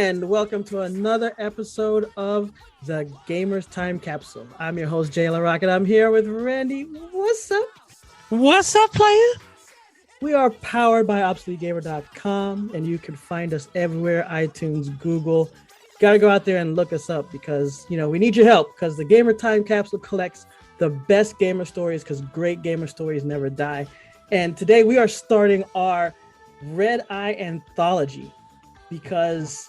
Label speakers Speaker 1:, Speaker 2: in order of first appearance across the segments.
Speaker 1: and welcome to another episode of the Gamers Time Capsule. I'm your host, Jay Laraque, and I'm here with Randy. What's up?
Speaker 2: What's up, player?
Speaker 1: We are powered by ObsoleteGamer.com, and you can find us everywhere, iTunes, Google. Got to go out there and look us up because, we need your help because the Gamer Time Capsule collects the best gamer stories because great gamer stories never die. And today we are starting our ReD-EyE Anthology because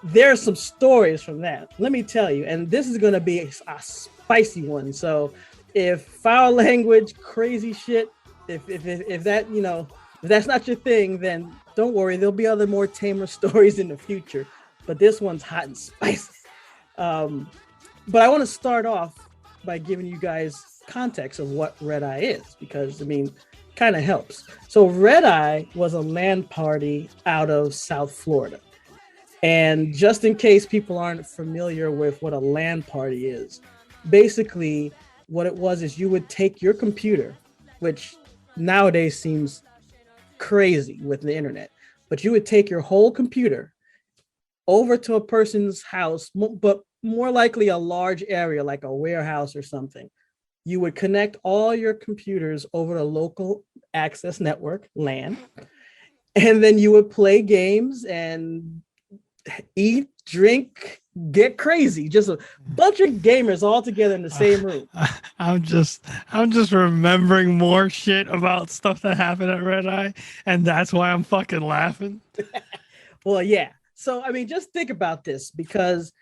Speaker 1: there are some stories from that. Let me tell you, and this is going to be a spicy one. So if foul language, crazy shit, if that, if that's not your thing, then don't worry. There'll be other more tamer stories in the future. But this one's hot and spicy. But I want to start off by giving you guys context of what ReD-EyE is, because, kind of helps. So ReD-EyE was a LAN party out of South Florida. And just in case people aren't familiar with what a LAN party is, basically what it was is you would take your computer, which nowadays seems crazy with the internet, but you would take your whole computer over to a person's house, but more likely a large area like a warehouse or something. You would connect all your computers over a local access network, LAN, and then you would play games and eat, drink, get crazy. Just a bunch of gamers all together in the same room.
Speaker 2: I'm just remembering more shit about stuff that happened at ReD-EyE, and that's why I'm fucking laughing.
Speaker 1: Well, yeah. So, just think about this, because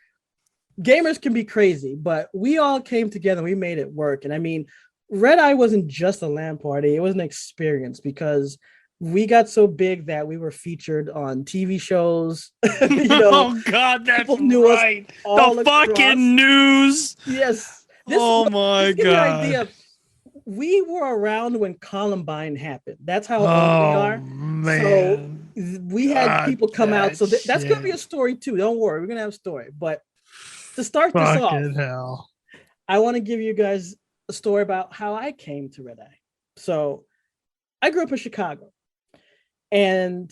Speaker 1: gamers can be crazy, but we all came together and we made it work. And ReD-EyE wasn't just a LAN party. It was an experience because we got so big that we were featured on TV shows.
Speaker 2: Oh God, that's right. The fucking news.
Speaker 1: Yes.
Speaker 2: My God.
Speaker 1: Idea. We were around when Columbine happened. That's how old we are.
Speaker 2: Man.
Speaker 1: So we had people come out. So that's going to be a story too. Don't worry. We're going to have a story. But to start this off,
Speaker 2: hell.
Speaker 1: I want to give you guys a story about how I came to ReD-EyE. So I grew up in Chicago. And,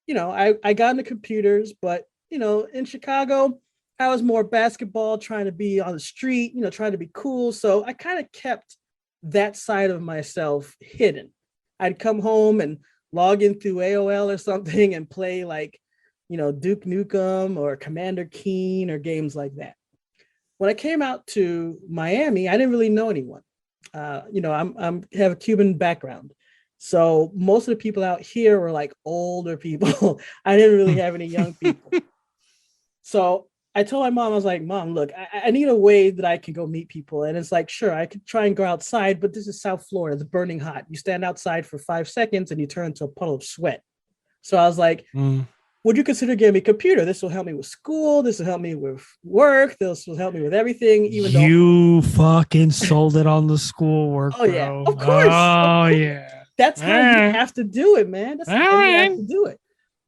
Speaker 1: I got into computers, but, in Chicago, I was more basketball, trying to be on the street, trying to be cool. So I kind of kept that side of myself hidden. I'd come home and log in through AOL or something and play Duke Nukem or Commander Keen or games like that. When I came out to Miami, I didn't really know anyone. I have a Cuban background. So most of the people out here were older people. I didn't really have any young people. So I told my mom, I was like, Mom, look, I need a way that I can go meet people. And it's sure, I could try and go outside, but this is South Florida. It's burning hot. You stand outside for 5 seconds and you turn into a puddle of sweat. So I was like, would you consider getting me a computer? This will help me with school. This will help me with work. This will help me with everything.
Speaker 2: You fucking sold it on the schoolwork.
Speaker 1: Oh, yeah. Of course.
Speaker 2: Yeah.
Speaker 1: That's how you have to do it, man. That's how you have to do it.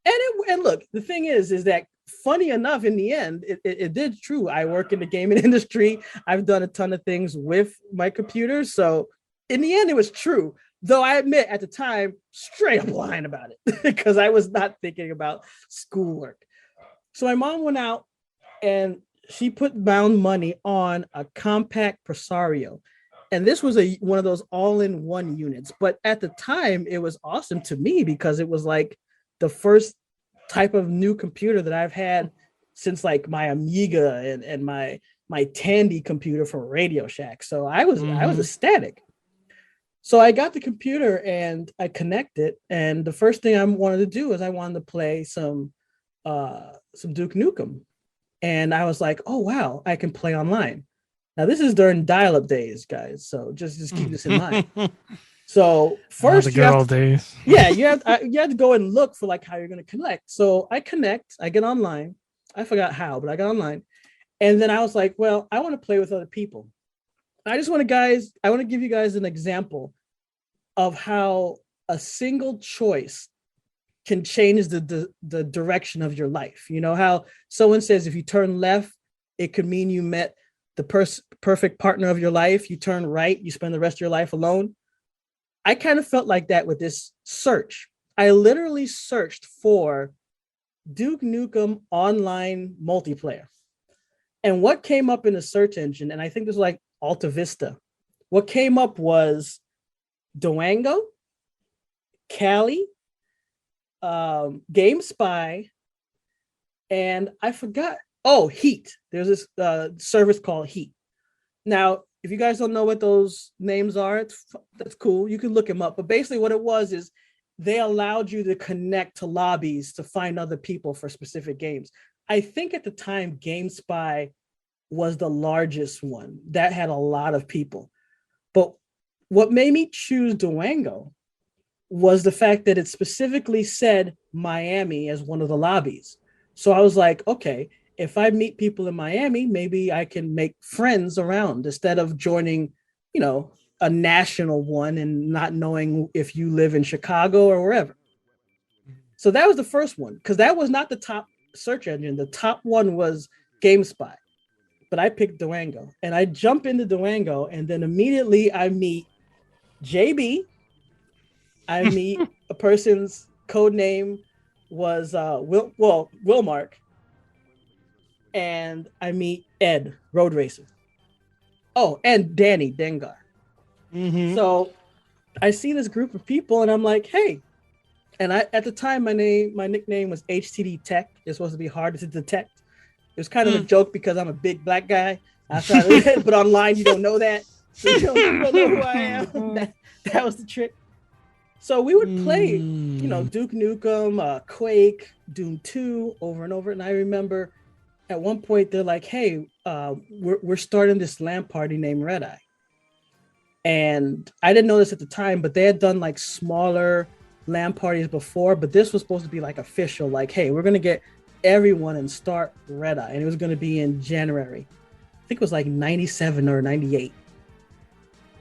Speaker 1: And look, the thing is that funny enough, in the end, it did true. I work in the gaming industry. I've done a ton of things with my computer. So in the end, it was true. Though I admit at the time, straight up lying about it because I was not thinking about schoolwork. So my mom went out and she put down money on a compact Presario. And this was one of those all-in-one units. But at the time, it was awesome to me because it was the first type of new computer that I've had since my Amiga and my Tandy computer from Radio Shack. So I was ecstatic. So I got the computer and I connected. And the first thing I wanted to do is I wanted to play some Duke Nukem. And I was like, oh, wow, I can play online. Now, this is during dial-up days, guys. So just keep this in mind. So first, you have to go and look for how you're going to connect. So I connect, I get online. I forgot how, but I got online. And then I was like, well, I want to play with other people. I want to give you guys an example of how a single choice can change the direction of your life. You know how someone says if you turn left, it could mean you met the perfect partner of your life. You turn right, you spend the rest of your life alone. I kind of felt like that with this search. I literally searched for Duke Nukem online multiplayer. And what came up in the search engine, and I think this was like Alta Vista, what came up was Duango, Cali, Game Spy, and I forgot. Oh, Heat. There's this service called Heat. Now, if you guys don't know what those names are, that's cool. You can look them up. But basically, what it was is they allowed you to connect to lobbies to find other people for specific games. I think at the time, GameSpy was the largest one that had a lot of people. But what made me choose Duango was the fact that it specifically said Miami as one of the lobbies. So I was like, okay, if I meet people in Miami, maybe I can make friends around instead of joining, a national one and not knowing if you live in Chicago or wherever. So that was the first one, because that was not the top search engine. The top one was GameSpy, but I picked Duango, and I jump into Duango, and then immediately I meet JB. I meet a person's code name was Wilmark, and I meet Ed, Road Racer. Oh, and Danny Dengar. Mm-hmm. So I see this group of people, and I'm like, hey. And at the time, my nickname was HTD Tech. It's supposed to be hard to detect. It was kind of a joke because I'm a big black guy. But online, you don't know that. So you don't know who I am. That was the trick. So we would play, Duke Nukem, Quake, Doom 2 over and over. And I remember at one point they're like, hey, we're starting this LAN party named ReD-EyE. And I didn't know this at the time, but they had done like smaller LAN parties before, but this was supposed to be like official, like, hey, we're going to get everyone and start ReD-EyE. And it was going to be in January. I think it was like 97 or 98.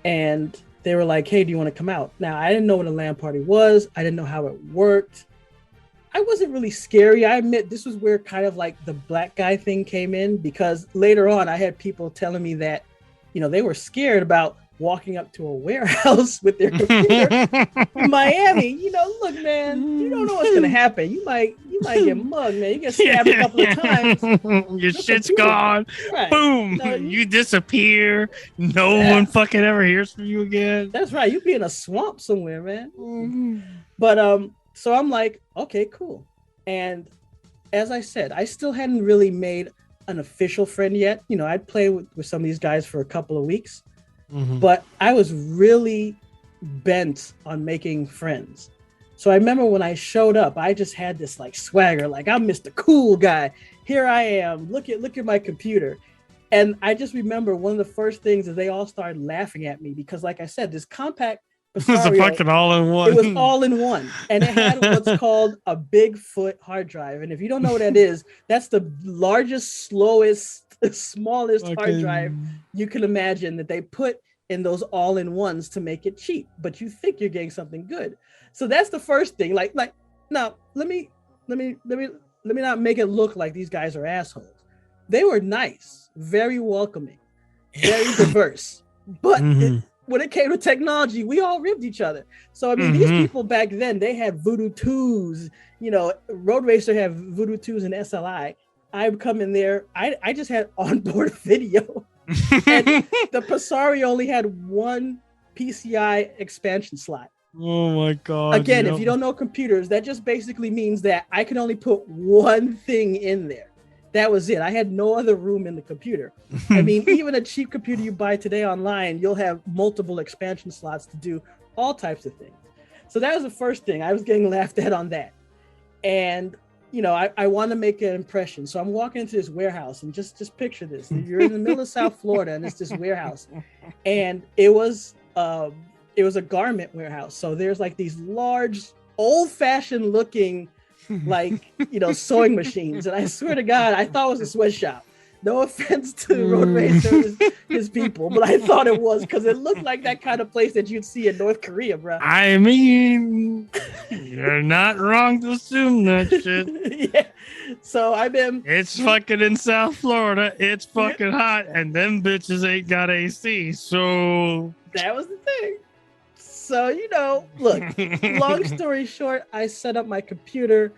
Speaker 1: And they were like, hey, do you want to come out? Now, I didn't know what a LAN party was. I didn't know how it worked. I wasn't really scary. I admit this was where kind of like the black guy thing came in, because later on I had people telling me that, they were scared about walking up to a warehouse with their computer in Miami. Look, man, you don't know what's gonna happen. You might get mugged, man. You get stabbed a couple of times.
Speaker 2: Your shit's gone. Right. Boom. You disappear. No one fucking ever hears from you again.
Speaker 1: That's right. You be in a swamp somewhere, man. But so I'm like, okay, cool. And as I said, I still hadn't really made an official friend yet. I'd play with some of these guys for a couple of weeks. Mm-hmm. But I was really bent on making friends. So I remember when I showed up, I just had this like swagger, like I'm Mr. Cool Guy. Here I am. Look at my computer. And I just remember one of the first things is they all started laughing at me because, like I said, this compact
Speaker 2: it was a fucking all-in-one.
Speaker 1: It was all-in-one. And it had what's called a Bigfoot hard drive. And if you don't know what that is, that's the largest, smallest hard drive you can imagine that they put in those all-in-ones to make it cheap, but you think you're getting something good. So that's the first thing. Like now let me not make it look like these guys are assholes. They were nice, very welcoming, very diverse. But when it came to technology, we all ribbed each other. So I mean, these people back then, they had Voodoo 2s, Road Racer had Voodoo 2s and SLI. I would come in there. I just had onboard video. And the Pasari only had one PCI expansion slot.
Speaker 2: Oh my God.
Speaker 1: Again, if you don't know computers, that just basically means that I can only put one thing in there. That was it. I had no other room in the computer. I mean, even a cheap computer you buy today online, you'll have multiple expansion slots to do all types of things. So that was the first thing. I was getting laughed at on that. And I want to make an impression. So I'm walking into this warehouse, and just picture this. You're in the middle of South Florida, and it's this warehouse. And it was a garment warehouse. So there's like these large, old-fashioned looking, like, sewing machines. And I swear to God, I thought it was a sweatshop. No offense to Road Racer, his people, but I thought it was, because it looked like that kind of place that you'd see in North Korea, bro.
Speaker 2: I mean, you're not wrong to assume that shit.
Speaker 1: Yeah. So
Speaker 2: it's fucking in South Florida. It's fucking hot, and them bitches ain't got AC. So
Speaker 1: that was the thing. So, look, long story short, I set up my computer.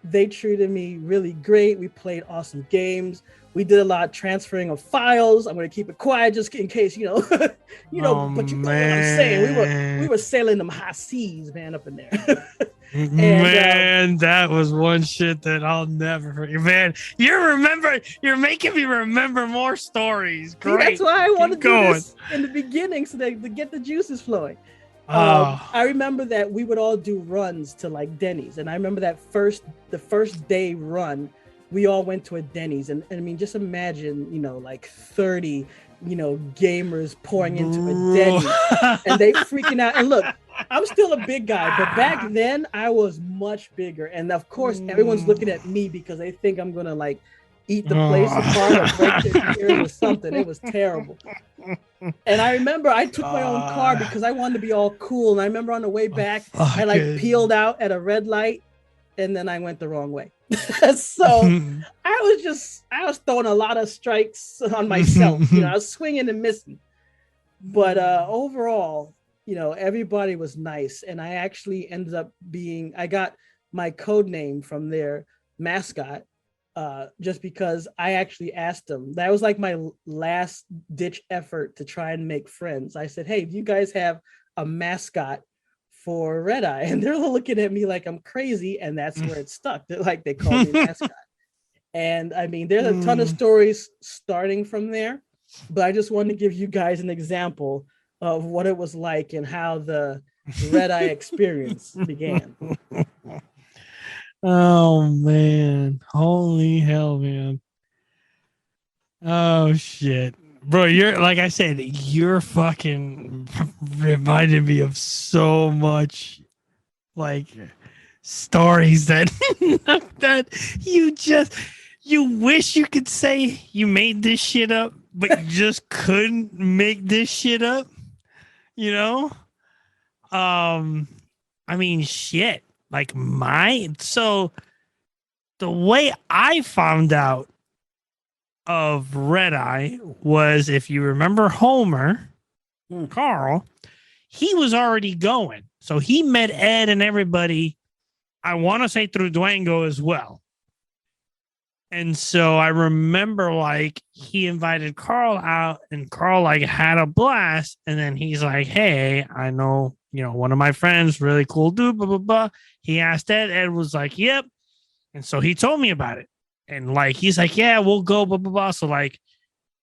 Speaker 1: They treated me really great. We played awesome games. We did a lot of transferring of files. I'm going to keep it quiet just in case, you know, but you know what I'm saying. We were sailing them high seas, man, up in there.
Speaker 2: Man, that was one shit that I'll never forget. Man, you're making me remember more stories. Great.
Speaker 1: See, that's why I want to do this in the beginning so that to get the juices flowing. I remember that we would all do runs to like Denny's, and I remember that the first day run, we all went to a Denny's, and I mean, just imagine, you know, like 30, you know, gamers pouring into a Denny's, and they freaking out. And look, I'm still a big guy, but back then I was much bigger, and of course, everyone's looking at me because they think I'm gonna like eat the place apart or break their ears or something. It was terrible. And I remember I took my own car because I wanted to be all cool. And I remember on the way back, I like peeled out at a red light, and then I went the wrong way. So I was throwing a lot of strikes on myself. You know, I was swinging and missing. But overall, you know, everybody was nice. And I actually ended up I got my code name from their mascot. Just because I actually asked them. That was like my last ditch effort to try and make friends. I said, hey, do you guys have a mascot for ReD-EyE? And they're looking at me like I'm crazy, and that's where it stuck. They're like, they call me mascot. And I mean, there's a ton of stories starting from there, but I just wanted to give you guys an example of what it was like and how the ReD-EyE experience began.
Speaker 2: Oh man, holy hell, man. Oh shit, bro, you're like I said, you're fucking reminded me of so much like stories that that you wish you could say you made this shit up, but you just couldn't make this shit up, you know. I mean, shit. Like so the way I found out of ReD-EyE was, if you remember Homer, Carl, he was already going. So he met Ed and everybody, I want to say through Durango as well. And so I remember like he invited Carl out, and Carl like had a blast. And then he's like, hey, I know, you know, one of my friends, really cool dude, blah, blah, blah. He asked Ed. Ed was like, yep. And so he told me about it. And like, he's like, yeah, we'll go, blah, blah, blah. So like,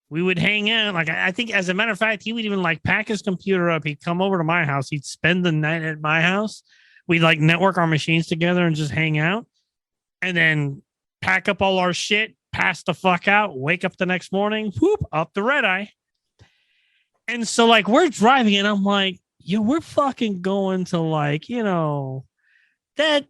Speaker 2: we would hang out. Like, I think as a matter of fact, he would even like pack his computer up. He'd come over to my house. He'd spend the night at my house. We'd like network our machines together and just hang out. And then pack up all our shit, pass the fuck out, wake up the next morning, whoop, up the ReD-EyE. And so like, we're driving and I'm like, yo, we're fucking going to like, you know, that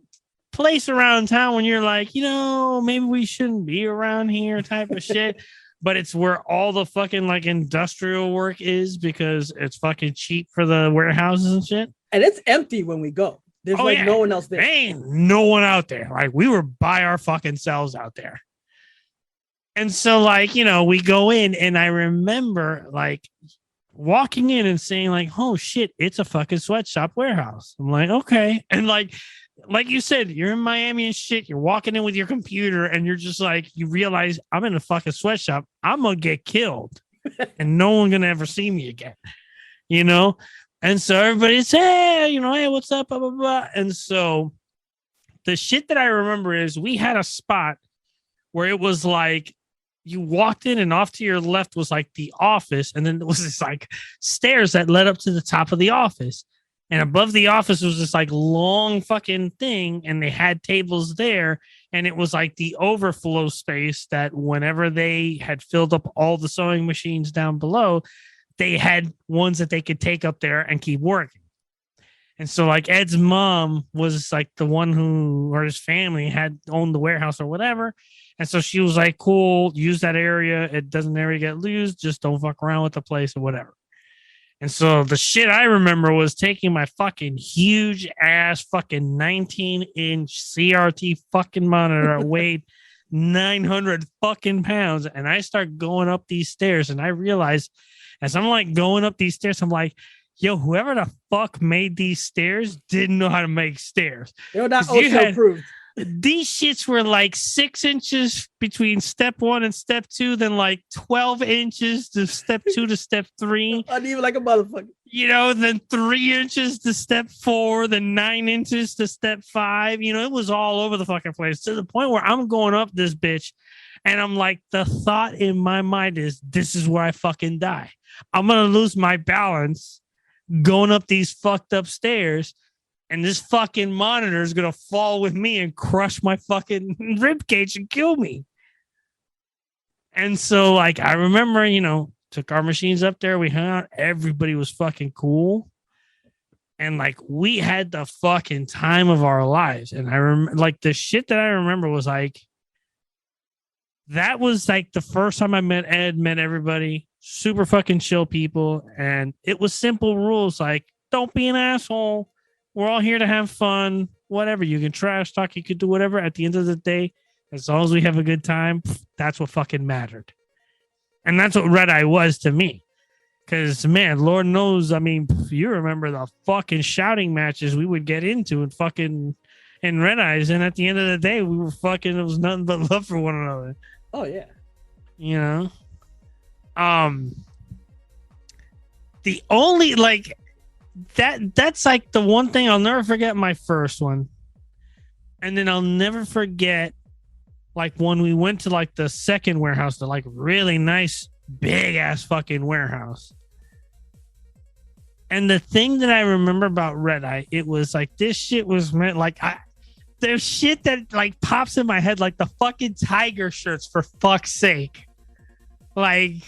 Speaker 2: place around town when you're like, you know, maybe we shouldn't be around here type of shit. But it's where all the fucking like industrial work is because it's fucking cheap for the warehouses and shit.
Speaker 1: And it's empty when we go. There's no one else there.
Speaker 2: There ain't no one out there. Like, we were by our fucking selves out there. And so like, you know, we go in, and I remember like walking in and saying like, oh shit, it's a fucking sweatshop warehouse. I'm like, okay. And like you said, you're in Miami and shit. You're walking in with your computer and you're just like, you realize I'm in a fucking sweatshop. I'm going to get killed and no one going to ever see me again, you know? And so everybody's, hey, you know, hey, what's up? Blah, blah, blah. And so the shit that I remember is we had a spot where it was like, you walked in and off to your left was like the office. And then there was this like stairs that led up to the top of the office. And above the office was this like long fucking thing. And they had tables there. And it was like the overflow space that whenever they had filled up all the sewing machines down below, they had ones that they could take up there and keep working. And so like Ed's mom was like the one who, or his family had owned the warehouse or whatever. And so she was like, cool, use that area. It doesn't ever get loose. Just don't fuck around with the place or whatever. And so the shit I remember was taking my fucking huge ass fucking 19-inch CRT fucking monitor that weighed 900 fucking pounds. And I start going up these stairs, and I realized as I'm like going up these stairs, I'm like, yo, whoever the fuck made these stairs didn't know how to make stairs.
Speaker 1: They were not OSHA approved.
Speaker 2: These shits were like 6 inches between step 1 and step 2, then like 12 inches to step 2 to step 3.
Speaker 1: Uneven like a motherfucker.
Speaker 2: You know, then 3 inches to step 4, then 9 inches to step 5. You know, it was all over the fucking place to the point where I'm going up this bitch and I'm like, the thought in my mind is, this is where I fucking die. I'm going to lose my balance going up these fucked up stairs. And this fucking monitor is going to fall with me and crush my fucking rib cage and kill me. And so, like, I remember, you know, took our machines up there. We hung out. Everybody was fucking cool. And, like, we had the fucking time of our lives. And I remember, like, the shit that I remember was, like, that was, like, the first time I met Ed, met everybody. Super fucking chill people. And it was simple rules, like, don't be an asshole. We're all here to have fun, whatever. You can trash talk, you could do whatever. At the end of the day, as long as we have a good time, that's what fucking mattered. And that's what ReD-EyE was to me. Because, man, Lord knows, I mean, you remember the fucking shouting matches we would get into and fucking in ReD-EyE's. And at the end of the day, we were fucking, it was nothing but love for one another.
Speaker 1: Oh, yeah.
Speaker 2: You know? The only, like, that's like the one thing I'll never forget, my first one. And then I'll never forget, like, when we went to, like, the second warehouse, the, like, really nice big ass fucking warehouse. And the thing that I remember about ReD-EyE, it was like, this shit was meant, like, there's shit that, like, pops in my head, like the fucking tiger shirts, for fuck's sake. Like,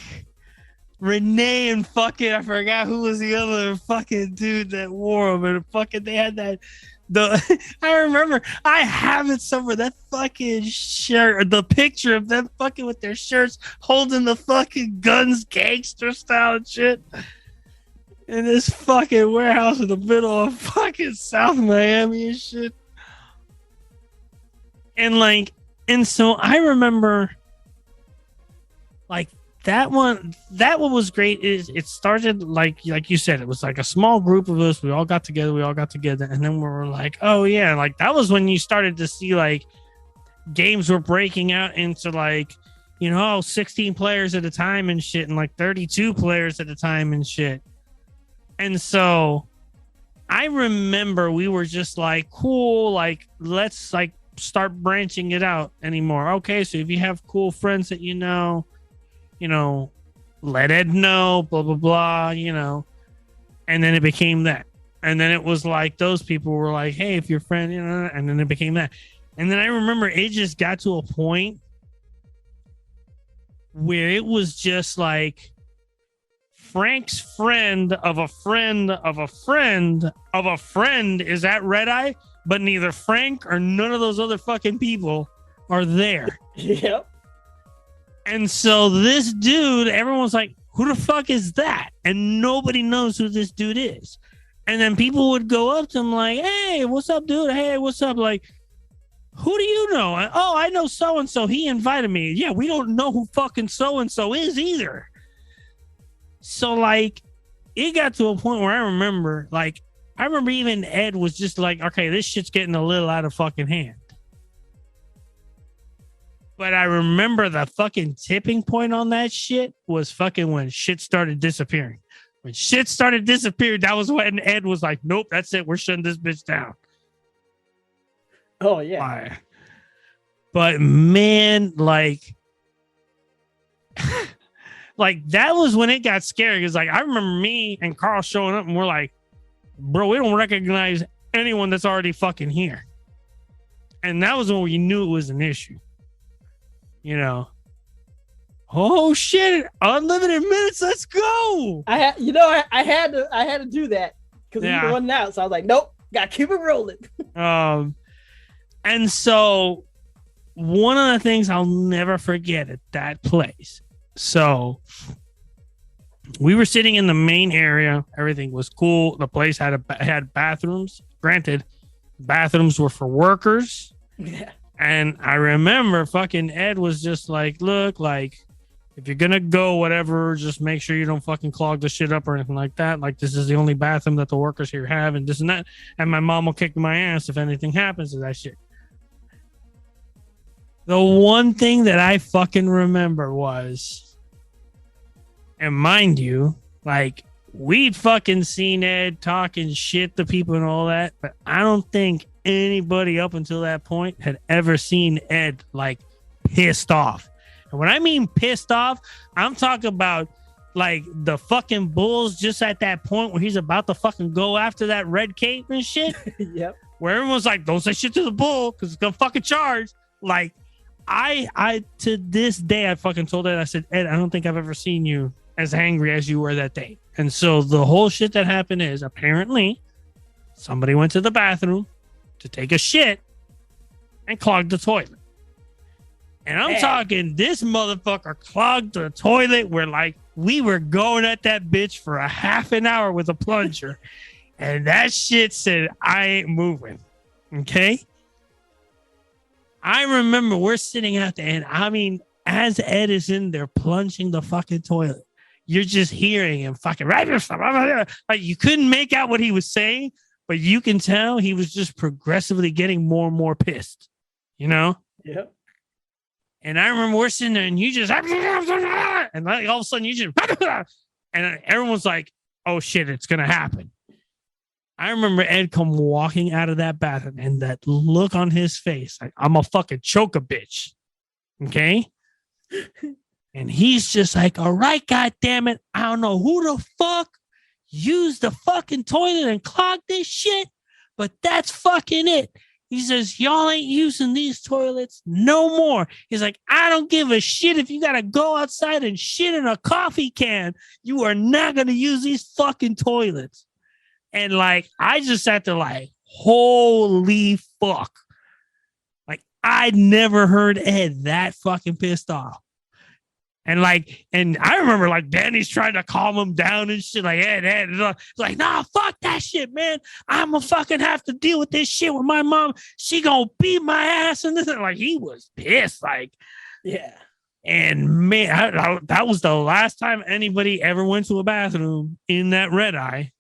Speaker 2: Renee and fucking, I forgot who was the other fucking dude that wore them, and fucking they had that. I remember, I have it somewhere, that fucking shirt, the picture of them fucking with their shirts holding the fucking guns, gangster style and shit, in this fucking warehouse in the middle of fucking South Miami and shit. And like, and so I remember, like, that one was great. It started like you said, it was like a small group of us. We all got together, and then we were like, oh yeah, like that was when you started to see like games were breaking out into like, you know, 16 players at a time and shit, and like 32 players at a time and shit. And so I remember we were just like, cool, like let's like start branching it out anymore. Okay, so if you have cool friends that you know, let Ed know, blah, blah, blah, you know. And then it became that. And then it was like, those people were like, hey, if your friend, you know, and then it became that. And then I remember it just got to a point where it was just like Frank's friend of a friend of a friend of a friend is at ReD-EyE, but neither Frank or none of those other fucking people are there.
Speaker 1: Yep.
Speaker 2: And so this dude, everyone's like, who the fuck is that? And nobody knows who this dude is. And then people would go up to him like, hey, what's up, dude? Hey, what's up? Like, who do you know? Oh, I know so-and-so. He invited me. Yeah, we don't know who fucking so-and-so is either. So, like, it got to a point where I remember even Ed was just like, okay, this shit's getting a little out of fucking hand. But I remember the fucking tipping point on that shit was fucking when shit started disappearing. When shit started disappearing, that was when Ed was like, nope, that's it. We're shutting this bitch down.
Speaker 1: Oh, yeah.
Speaker 2: But man, like, like that was when it got scary. Because like, I remember me and Carl showing up and we're like, bro, we don't recognize anyone that's already fucking here. And that was when we knew it was an issue. You know, oh shit, unlimited minutes, let's go.
Speaker 1: I had to do that because we were running out. So I was like, nope, gotta keep it rolling.
Speaker 2: And so one of the things I'll never forget at that place. So we were sitting in the main area, everything was cool. The place had bathrooms. Granted, bathrooms were for workers.
Speaker 1: Yeah.
Speaker 2: And I remember fucking Ed was just like, look, like, if you're going to go, whatever, just make sure you don't fucking clog the shit up or anything like that. Like, this is the only bathroom that the workers here have and this and that. And my mom will kick my ass if anything happens to that shit. The one thing that I fucking remember was, and mind you, like, we'd fucking seen Ed talking shit to people and all that, but I don't think anybody up until that point had ever seen Ed like pissed off. And when I mean pissed off, I'm talking about like the fucking bulls just at that point where he's about to fucking go after that red cape and shit.
Speaker 1: Yep.
Speaker 2: Where everyone's like, don't say shit to the bull because it's gonna fucking charge. Like, I to this day I fucking told Ed, I said, Ed, I don't think I've ever seen you as angry as you were that day. And so the whole shit that happened is apparently somebody went to the bathroom to take a shit and clogged the toilet. And I'm talking, this motherfucker clogged the toilet where like we were going at that bitch for a half an hour with a plunger. And that shit said, I ain't moving. Okay. I remember we're sitting out there, and I mean, as Ed is in there plunging the fucking toilet, you're just hearing him fucking like you couldn't make out what he was saying, but you can tell he was just progressively getting more and more pissed, you know?
Speaker 1: Yep.
Speaker 2: And I remember we're sitting there and you just, and like all of a sudden you just, and everyone's like, oh shit, it's going to happen. I remember Ed come walking out of that bathroom and that look on his face, like, I'm a fucking choke a bitch. Okay. And he's just like, all right, God damn it. I don't know who the fuck used the fucking toilet and clogged this shit, but that's fucking it. He says, y'all ain't using these toilets no more. He's like, I don't give a shit if you got to go outside and shit in a coffee can. You are not going to use these fucking toilets. And like, I just sat there like, holy fuck. Like, I'd never heard Ed that fucking pissed off. And like, and I remember like Danny's trying to calm him down and shit. Like, Ed, like, nah, fuck that shit, man. I'm gonna fucking have to deal with this shit with my mom. She gonna beat my ass and this. And like, he was pissed. Like,
Speaker 1: yeah.
Speaker 2: And man, that was the last time anybody ever went to a bathroom in that ReD-EyE.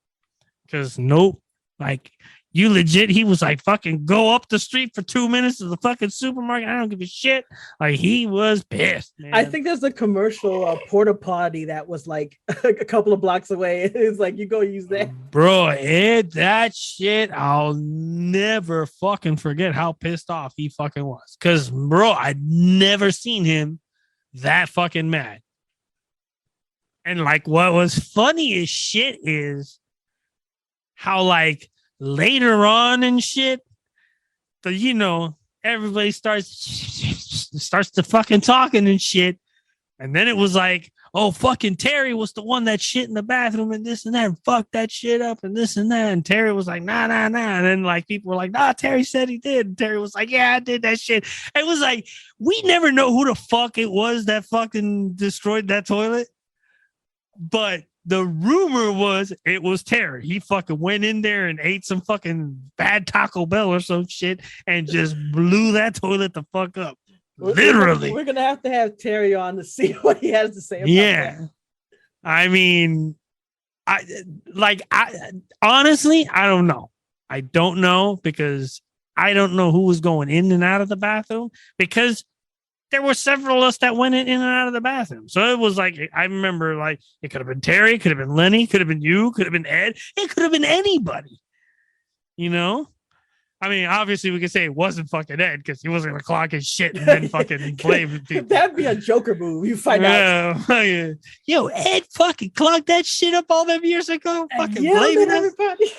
Speaker 2: Because nope, like, you legit, he was like, fucking go up the street for 2 minutes to the fucking supermarket. I don't give a shit. Like, he was pissed, man.
Speaker 1: I think there's a commercial porta potty that was like a couple of blocks away. It's like, you go use that.
Speaker 2: Bro, Ed, that shit, I'll never fucking forget how pissed off he fucking was. Because, bro, I'd never seen him that fucking mad. And, like, what was funny as shit is how, like, later on and shit, but you know, everybody starts to fucking talking and shit. And then it was like, oh, fucking Terry was the one that shit in the bathroom and this and that, and fucked that shit up and this and that. And Terry was like, nah. And then like people were like, nah, Terry said he did. And Terry was like, yeah, I did that shit. It was like, we never know who the fuck it was that fucking destroyed that toilet. But the rumor was it was Terry. He fucking went in there and ate some fucking bad Taco Bell or some shit and just blew that toilet the fuck up. Literally.
Speaker 1: We're going to have Terry on to see what he has to say about that.
Speaker 2: I mean, I honestly, I don't know. I don't know because I don't know who was going in and out of the bathroom because there were several of us that went in and out of the bathroom. So it was like, I remember like, it could have been Terry, could have been Lenny, could have been you, could have been Ed. It could have been anybody, you know? I mean, obviously we could say it wasn't fucking Ed because he wasn't going to clock his shit and then fucking blame people.
Speaker 1: That'd be a Joker move. You find out.
Speaker 2: Yo, Ed fucking clogged that shit up all them years ago. Fucking blaming everybody.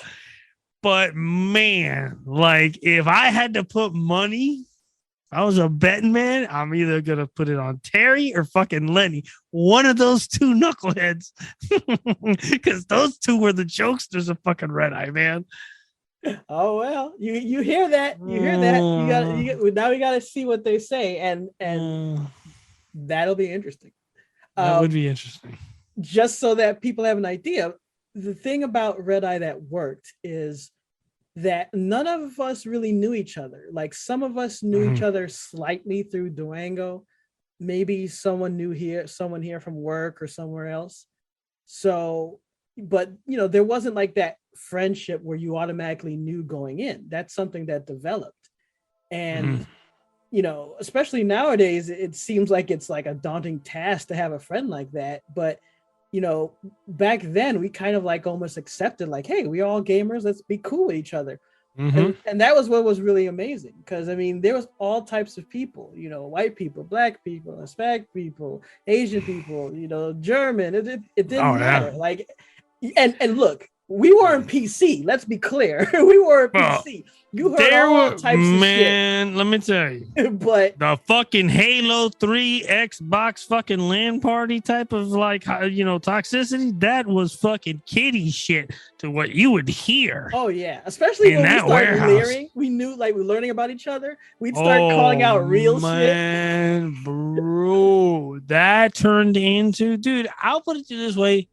Speaker 2: But man, like if I had to put money, I was a betting man, I'm either going to put it on Terry or fucking Lenny. One of those two knuckleheads. Because those two were the jokesters of fucking ReD-EyE, man.
Speaker 1: Oh, well, you hear that. You hear that. Now we got to see what they say. And that'll be interesting.
Speaker 2: That would be interesting.
Speaker 1: Just so that people have an idea. The thing about ReD-EyE that worked is that none of us really knew each other. Like some of us knew each other slightly through Durango. Maybe someone here from work or somewhere else. So, but you know, there wasn't like that friendship where you automatically knew going in. That's something that developed. And especially nowadays, it seems like it's like a daunting task to have a friend like that. But, back then we kind of like almost accepted like, hey, we all gamers, let's be cool with each other. And that was what was really amazing, because I mean there was all types of people, white people, black people, Hispanic people, Asian people, German. It didn't matter. Like, and look, we weren't PC. Let's be clear, we weren't PC. You heard all types of shit.
Speaker 2: Man, let me tell you.
Speaker 1: But
Speaker 2: the fucking Halo 3 Xbox fucking LAN party type of like, toxicity, that was fucking kiddie shit to what you would hear.
Speaker 1: Oh yeah, especially when we started layering. We knew, like, we're learning about each other. We'd start calling out real shit.
Speaker 2: Bro, that turned into, dude, I'll put it this way.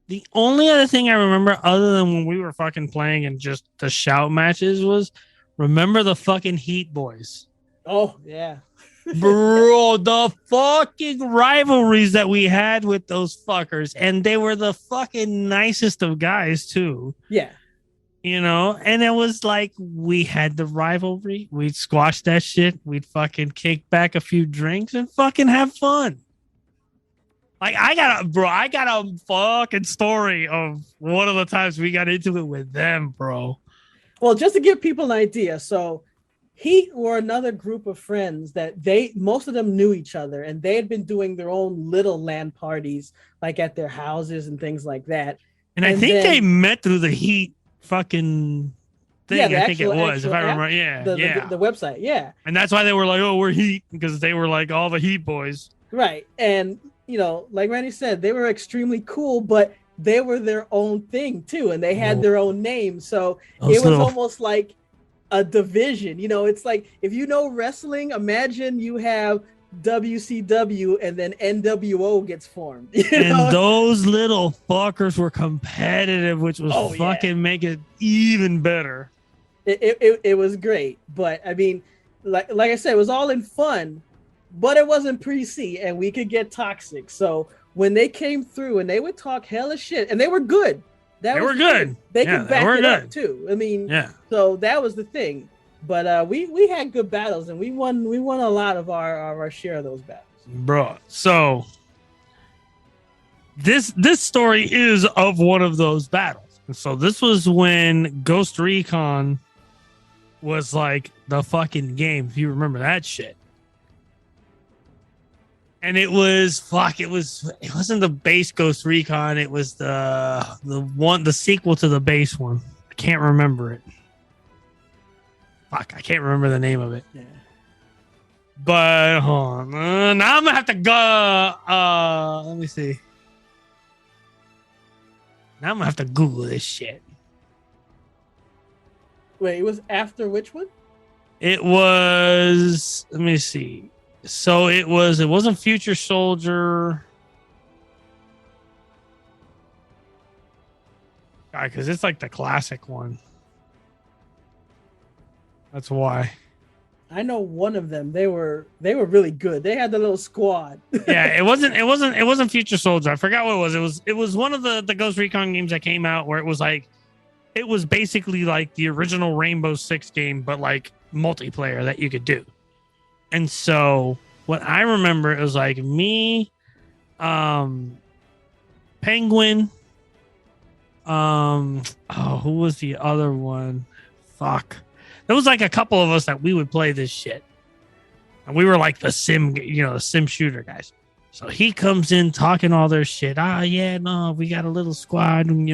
Speaker 2: The only other thing I remember other than when we were fucking playing and just the shout matches was, remember the fucking Heat Boys.
Speaker 1: Oh, yeah.
Speaker 2: Bro, the fucking rivalries that we had with those fuckers. And they were the fucking nicest of guys, too.
Speaker 1: Yeah.
Speaker 2: And it was like, we had the rivalry. We'd squash that shit. We'd fucking kick back a few drinks and fucking have fun. Like, I got a fucking story of one of the times we got into it with them, bro.
Speaker 1: Well, just to give people an idea, so Heat were another group of friends that most of them knew each other, and they had been doing their own little LAN parties, like at their houses and things like that.
Speaker 2: And I think they met through the Heat fucking thing.
Speaker 1: Yeah,
Speaker 2: I think it was, if I remember. Yeah,
Speaker 1: the website. Yeah,
Speaker 2: and that's why they were like, "Oh, we're Heat," because they were like all the Heat boys,
Speaker 1: right? And like Randy said, they were extremely cool, but they were their own thing too, and they had their own name. So it was almost like a division. It's like, if wrestling, imagine you have WCW and then NWO gets formed.
Speaker 2: And those little fuckers were competitive, which was fucking make it even better.
Speaker 1: It was great, but I mean, like I said, it was all in fun. But it wasn't pre-C, and we could get toxic. So when they came through and they would talk hella shit, and they were good. They were good. They could back it up too. I mean, so that was the thing. But we had good battles, and we won a lot of our share of those battles.
Speaker 2: Bro, so this story is of one of those battles. And so this was when Ghost Recon was like the fucking game, if you remember that shit. And it wasn't the base Ghost Recon, it was the sequel to the base one. I can't remember it. Fuck, I can't remember the name of it.
Speaker 1: Yeah.
Speaker 2: But hold on. Now I'm gonna have to go. Let me see. Now I'm gonna have to Google this shit.
Speaker 1: Wait, it was after which one?
Speaker 2: It was. Let me see. So it wasn't Future Soldier. God, because it's like the classic one. That's why.
Speaker 1: I know one of them. They were really good. They had the little squad.
Speaker 2: Yeah, it wasn't Future Soldier. I forgot what it was. It was one of the Ghost Recon games that came out where it was basically like the original Rainbow Six game, but like multiplayer that you could do. And so what I remember, it was like me, Penguin, who was the other one? Fuck. There was like a couple of us that we would play this shit. And we were like the sim shooter guys. So he comes in talking all their shit. We got a little squad, and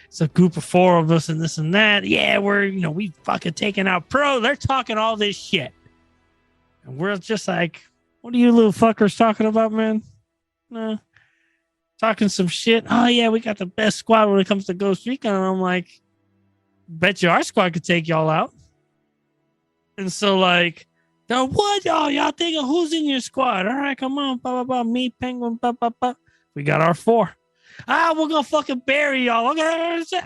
Speaker 2: it's a group of 4 of us and this and that. Yeah, we fucking taking out pro. They're talking all this shit. And we're just like, what are you little fuckers talking about, man? Talking some shit. Oh yeah, we got the best squad when it comes to Ghost Recon. And I'm like, bet you our squad could take y'all out. And so like, now what y'all thinking? Who's in your squad? All right, come on, blah blah blah. Me, Penguin, blah blah blah. We got our 4. We're gonna fucking bury y'all. Okay.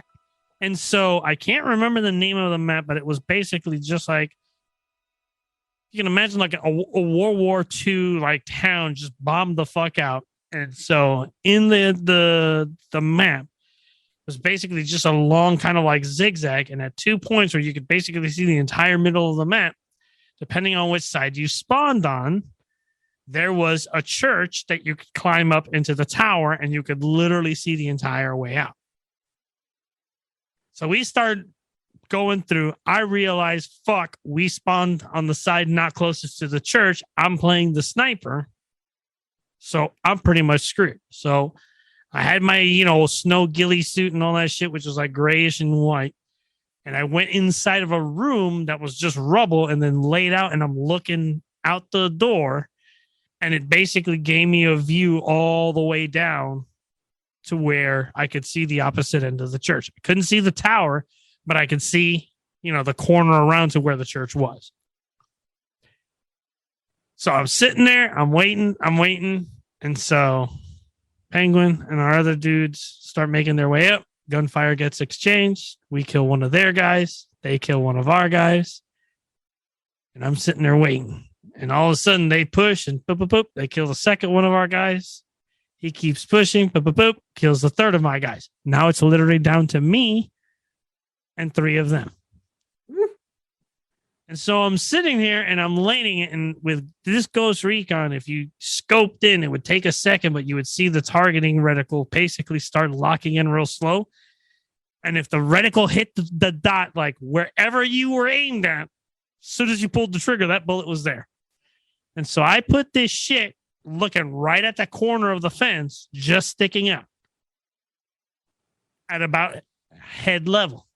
Speaker 2: And so I can't remember the name of the map, but it was basically just like, you can imagine like a World War II like town just bombed the fuck out. And so in the map was basically just a long kind of like zigzag, and at 2 points where you could basically see the entire middle of the map, depending on which side you spawned on, there was a church that you could climb up into the tower and you could literally see the entire way out. So we started going through. I realized, fuck, we spawned on the side not closest to the church. I'm playing the sniper. So I'm pretty much screwed. So I had my, snow ghillie suit and all that shit, which was like grayish and white. And I went inside of a room that was just rubble and then laid out. And I'm looking out the door. And it basically gave me a view all the way down to where I could see the opposite end of the church. I couldn't see the tower, but I could see, the corner around to where the church was. So I'm sitting there, I'm waiting. And so Penguin and our other dudes start making their way up. Gunfire gets exchanged. We kill one of their guys. They kill one of our guys. And I'm sitting there waiting. And all of a sudden they push and boop, boop, boop. They kill the second one of our guys. He keeps pushing, boop, boop, boop. Kills the third of my guys. Now it's literally down to me and 3 of them. And so I'm sitting here and I'm laying it. And with this Ghost Recon, if you scoped in, it would take a second, but you would see the targeting reticle basically start locking in real slow. And if the reticle hit the dot, like wherever you were aimed at, as soon as you pulled the trigger, that bullet was there. And so I put this shit looking right at the corner of the fence, just sticking out at about head level.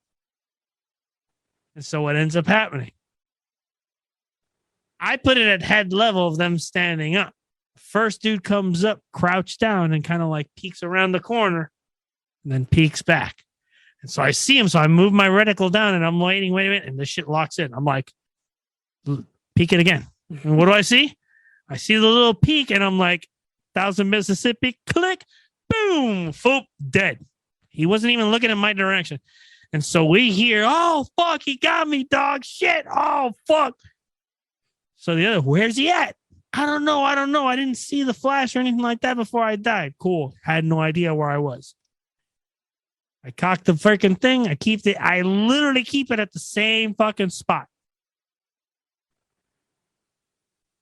Speaker 2: And so what ends up happening? I put it at head level of them standing up. First dude comes up, crouched down, and kind of like peeks around the corner and then peeks back. And so I see him. So I move my reticle down and I'm waiting, wait a minute. And this shit locks in. I'm like, peek it again. And what do I see? I see the little peak and I'm like, 1,000 Mississippi, click, boom, foop, dead. He wasn't even looking in my direction. And so we hear, oh, fuck, he got me, dog, shit, oh, fuck. So the other, where's he at? I don't know. I didn't see the flash or anything like that before I died. Cool. Had no idea where I was. I cocked the freaking thing. I literally keep it at the same fucking spot.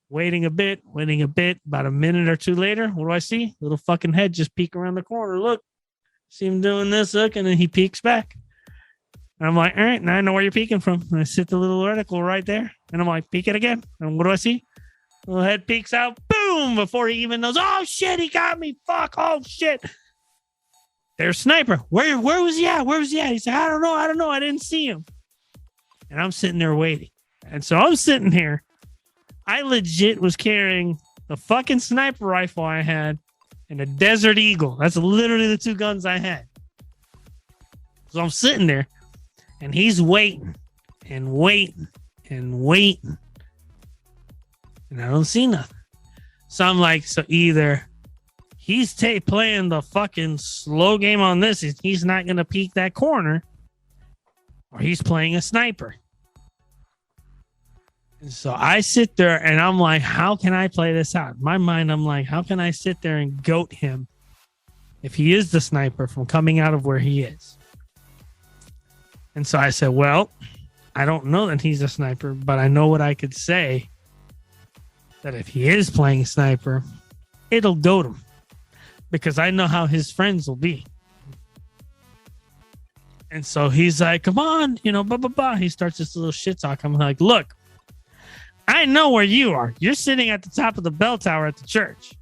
Speaker 2: Waiting a bit. About a minute or two later, what do I see? Little fucking head just peek around the corner. Look. See him doing this, look, and then he peeks back. And I'm like, all right, now I know where you're peeking from. And I sit the little reticle right there. And I'm like, peek it again. And what do I see? Little head peeks out. Boom! Before he even knows, oh, shit, he got me. Fuck, oh, shit. There's Sniper. Where was he at? He said, I don't know. I didn't see him. And I'm sitting there waiting. And so I'm sitting here. I legit was carrying the fucking sniper rifle I had and a Desert Eagle. That's literally the 2 guns I had. So I'm sitting there. And he's waiting and waiting and waiting. And I don't see nothing. So I'm like, so either he's playing the fucking slow game on this, he's not going to peek that corner, or he's playing a sniper. And so I sit there and I'm like, how can I play this out? In my mind, I'm like, how can I sit there and goat him if he is the sniper from coming out of where he is? And so I said, well, I don't know that he's a sniper, but I know what I could say, that if he is playing sniper, it'll goat him because I know how his friends will be. And so he's like, come on, blah, blah, blah. He starts this little shit talk. I'm like, look, I know where you are. You're sitting at the top of the bell tower at the church.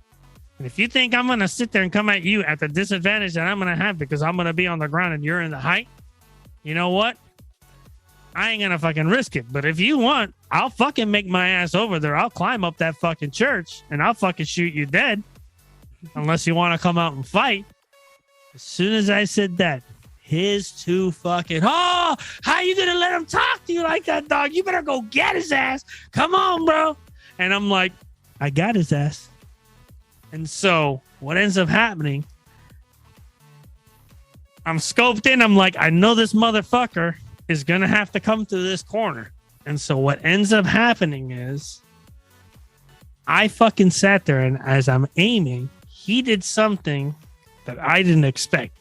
Speaker 2: And if you think I'm going to sit there and come at you at the disadvantage that I'm going to have because I'm going to be on the ground and you're in the height, you know what? I ain't gonna fucking risk it. But if you want, I'll fucking make my ass over there. I'll climb up that fucking church and I'll fucking shoot you dead. Unless you want to come out and fight. As soon as I said that, his 2 fucking, oh, how you gonna let him talk to you like that, dog? You better go get his ass. Come on, bro. And I'm like, I got his ass. And so what ends up happening, I'm scoped in. I'm like, I know this motherfucker is going to have to come to this corner. And so what ends up happening is I fucking sat there, and as I'm aiming, he did something that I didn't expect.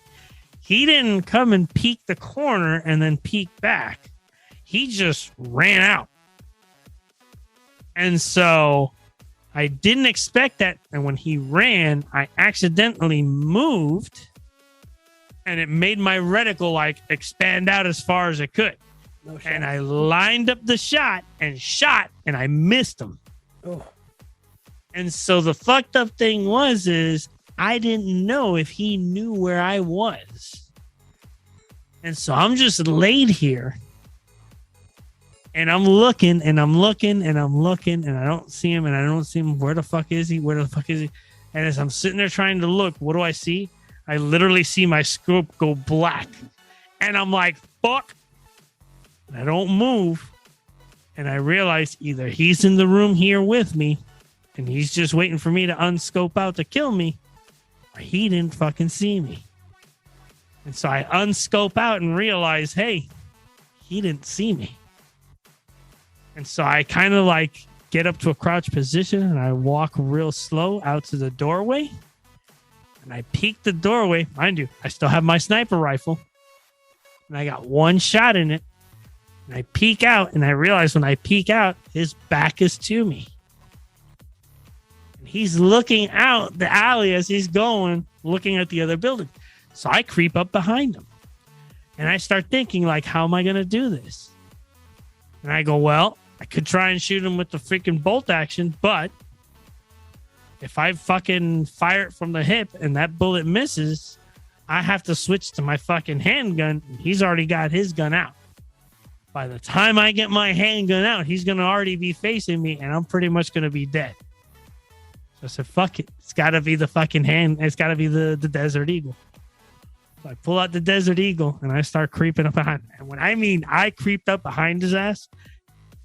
Speaker 2: He didn't come and peek the corner and then peek back. He just ran out. And so I didn't expect that. And when he ran, I accidentally moved and it made my reticle like expand out as far as it could.
Speaker 1: No shot.
Speaker 2: And I lined up the shot and I missed him.
Speaker 1: Oh.
Speaker 2: And so the fucked up thing is I didn't know if he knew where I was. And so I'm just laid here. And I'm looking and I'm looking and I'm looking and I don't see him and I don't see him. Where the fuck is he? Where the fuck is he? And as I'm sitting there trying to look, what do I see? I literally see my scope go black. And I'm like, fuck. And I don't move. And I realize either he's in the room here with me and he's just waiting for me to unscope out to kill me, or he didn't fucking see me. And so I unscope out and realize, hey, he didn't see me. And so I kind of like get up to a crouch position and I walk real slow out to the doorway. And I peek the doorway. Mind you, I still have my sniper rifle. And I got one shot in it. And I peek out and I realize when I peek out, his back is to me. And he's looking out the alley as he's going, looking at the other building. So I creep up behind him. And I start thinking, like, how am I going to do this? And I go, well, I could try and shoot him with the freaking bolt action, but if I fucking fire it from the hip and that bullet misses, I have to switch to my fucking handgun. He's already got his gun out. By the time I get my handgun out, he's going to already be facing me and I'm pretty much going to be dead. So I said, fuck it. It's got to be the fucking hand. It's got to be the Desert Eagle. So I pull out the Desert Eagle and I start creeping up behind him. And when I mean I creeped up behind his ass,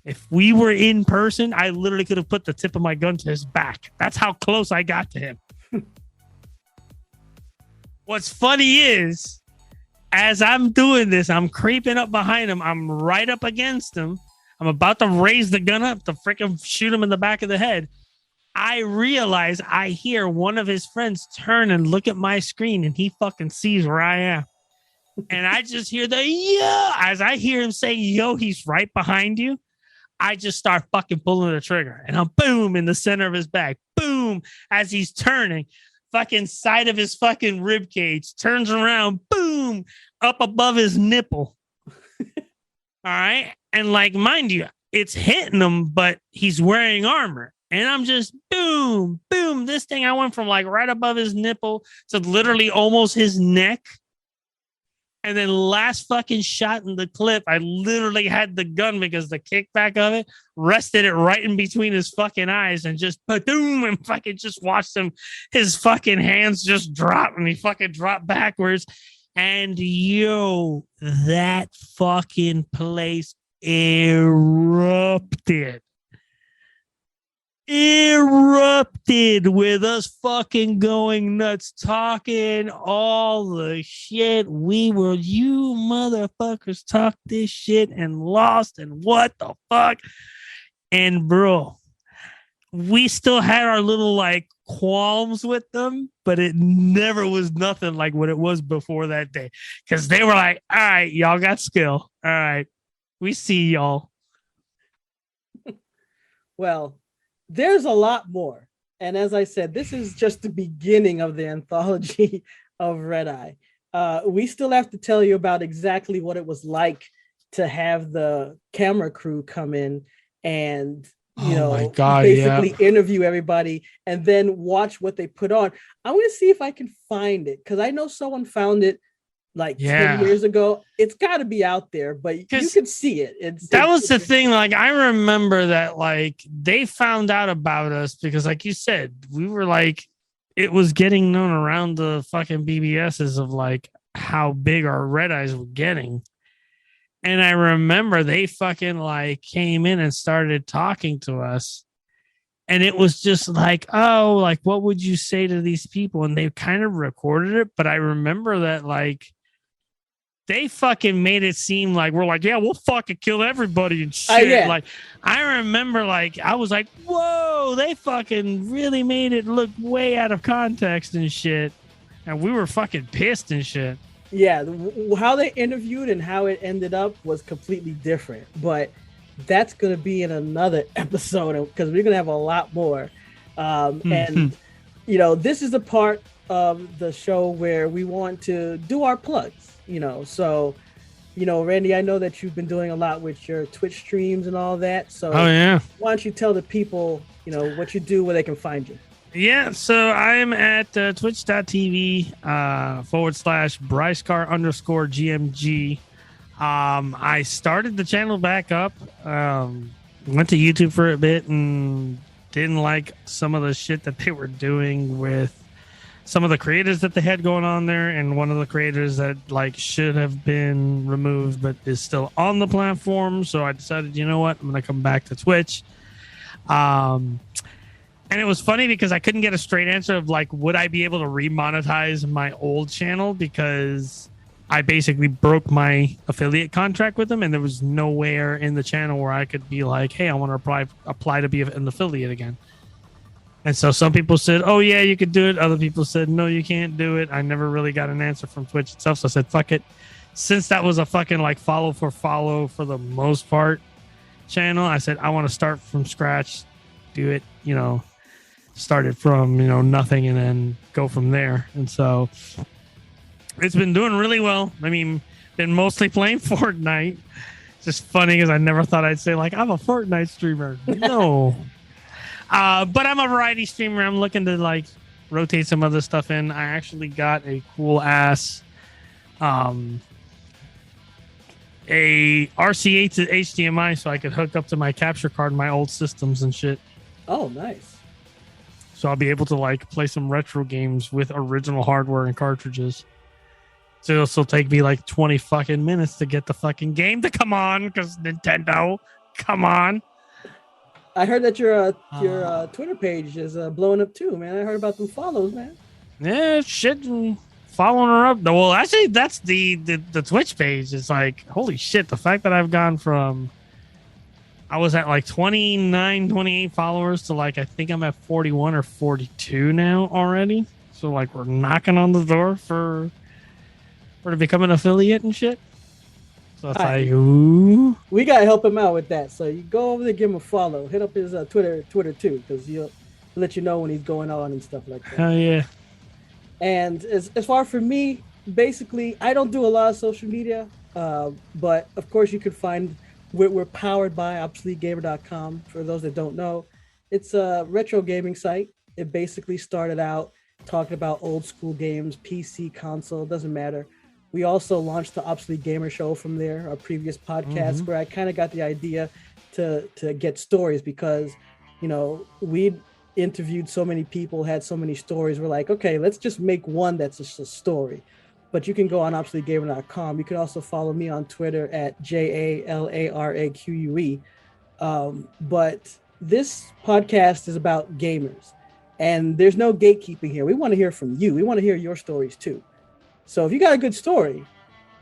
Speaker 2: if we were in person, I literally could have put the tip of my gun to his back. That's how close I got to him. What's funny is, as I'm doing this, I'm creeping up behind him. I'm right up against him. I'm about to raise the gun up to freaking shoot him in the back of the head. I realize I hear one of his friends turn and look at my screen and he fucking sees where I am. And I just hear the yo. As I hear him say, yo, he's right behind you. I just start fucking pulling the trigger and I'm boom in the center of his back. Boom. As he's turning, fucking side of his fucking rib cage, turns around, boom, up above his nipple. All right. And like, mind you, it's hitting him, but he's wearing armor. And I'm just boom, boom. This thing, I went from like right above his nipple to literally almost his neck. And then last fucking shot in the clip, I literally had the gun because the kickback of it rested it right in between his fucking eyes and just boom and fucking just watched him. His fucking hands just drop and he fucking dropped backwards. And yo, that fucking place erupted with us fucking going nuts, talking all the shit. You motherfuckers talked this shit and lost and what the fuck. And bro, we still had our little like qualms with them, but it never was nothing like what it was before that day. Cause they were like, all right, y'all got skill. All right, we see y'all.
Speaker 1: Well, there's a lot more. And as I said, this is just the beginning of the anthology of ReD-EyE. We still have to tell you about exactly what it was like to have the camera crew come in and, basically interview everybody and then watch what they put on. I want to see if I can find it because I know someone found it like 10 years ago. It's got to be out there, but you can see it.
Speaker 2: That was the thing. Like, I remember that, like, they found out about us because, like you said, we were like, it was getting known around the fucking BBSs of like how big our ReD-EyEs were getting. And I remember they fucking like came in and started talking to us. And it was just like, oh, like, what would you say to these people? And they kind of recorded it. But I remember that, like, they fucking made it seem like we're like, yeah, we'll fucking kill everybody and shit.
Speaker 1: Yeah.
Speaker 2: Like, I remember, like, I was like, whoa, they fucking really made it look way out of context and shit. And we were fucking pissed and shit.
Speaker 1: Yeah, how they interviewed and how it ended up was completely different. But that's going to be in another episode because we're going to have a lot more. And, you know, this is a part of the show where we want to do our plugs, you know. So, you know, Randy, I know that you've been doing a lot with your Twitch streams and all that. So, why don't you tell the people, you know, what you do, where they can find you?
Speaker 2: Yeah, so I'm at twitch.tv /BryceCar_GMG. I started the channel back up, went to YouTube for a bit and didn't like some of the shit that they were doing with some of the creators that they had going on there, and one of the creators that like should have been removed but is still on the platform. So I decided, you know what, I'm gonna come back to Twitch. And it was funny because I couldn't get a straight answer of like, would I be able to remonetize my old channel, because I basically broke my affiliate contract with them, and there was nowhere in the channel where I could be like, hey, I want to apply to be an affiliate again. And so some people said, oh yeah, you could do it. Other people said, no, you can't do it. I never really got an answer from Twitch itself. So I said, fuck it. Since that was a fucking like follow for the most part channel, I said, I want to start from scratch, do it, you know, started from, you know, nothing and then go from there. And so it's been doing really well. I mean, been mostly playing Fortnite. It's just funny because I never thought I'd say like, I'm a Fortnite streamer. No. But I'm a variety streamer. I'm looking to like rotate some other stuff in. I actually got a cool ass a RCA to HDMI so I could hook up to my capture card, my old systems and shit.
Speaker 1: Oh, nice.
Speaker 2: So I'll be able to like play some retro games with original hardware and cartridges. So it'll still take me like 20 fucking minutes to get the fucking game to come on, because Nintendo, come on.
Speaker 1: I heard that your Twitter page is blowing up too, man. I heard about them follows, man.
Speaker 2: Yeah, shit, following her up. Well, actually, that's the Twitch page. It's like, holy shit, the fact that I've gone from, I was at like 29, 28 followers to like, I think I'm at 41 or 42 now already. So like, we're knocking on the door for to become an affiliate and shit. So it's like, ooh.
Speaker 1: We got to help him out with that. So you go over there, give him a follow. Hit up his Twitter too, because he'll let you know when he's going on and stuff like that.
Speaker 2: Hell yeah.
Speaker 1: And as far for me, basically, I don't do a lot of social media, but of course you could find, we're powered by ObsoleteGamer.com. For those that don't know, it's a retro gaming site. It basically started out talking about old school games, PC, console, doesn't matter. We also launched the Obsolete Gamer Show from there, our previous podcast, where I kind of got the idea to get stories, because, you know, we interviewed so many people, had so many stories. We're like, okay, let's just make one that's just a story. But you can go on ObsoleteGamer.com. You can also follow me on Twitter at JALARAQUE. But this podcast is about gamers, and there's no gatekeeping here. We want to hear from you. We want to hear your stories too. So if you got a good story,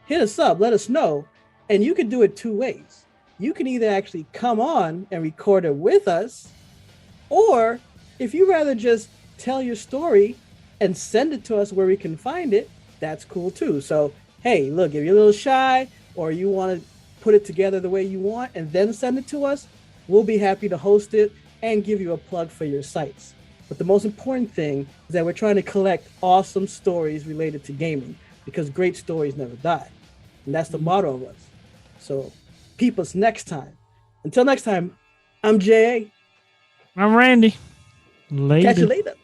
Speaker 1: hit us up, let us know. And you can do it two ways. You can either actually come on and record it with us, or if you rather just tell your story and send it to us where we can find it, that's cool too. So, hey, look, if you're a little shy or you want to put it together the way you want and then send it to us, we'll be happy to host it and give you a plug for your sites. But the most important thing is that we're trying to collect awesome stories related to gaming, because great stories never die. And that's the motto of us. So peep us next time. Until next time, I'm J.A.
Speaker 2: I'm Randy. Later.
Speaker 1: Catch you later.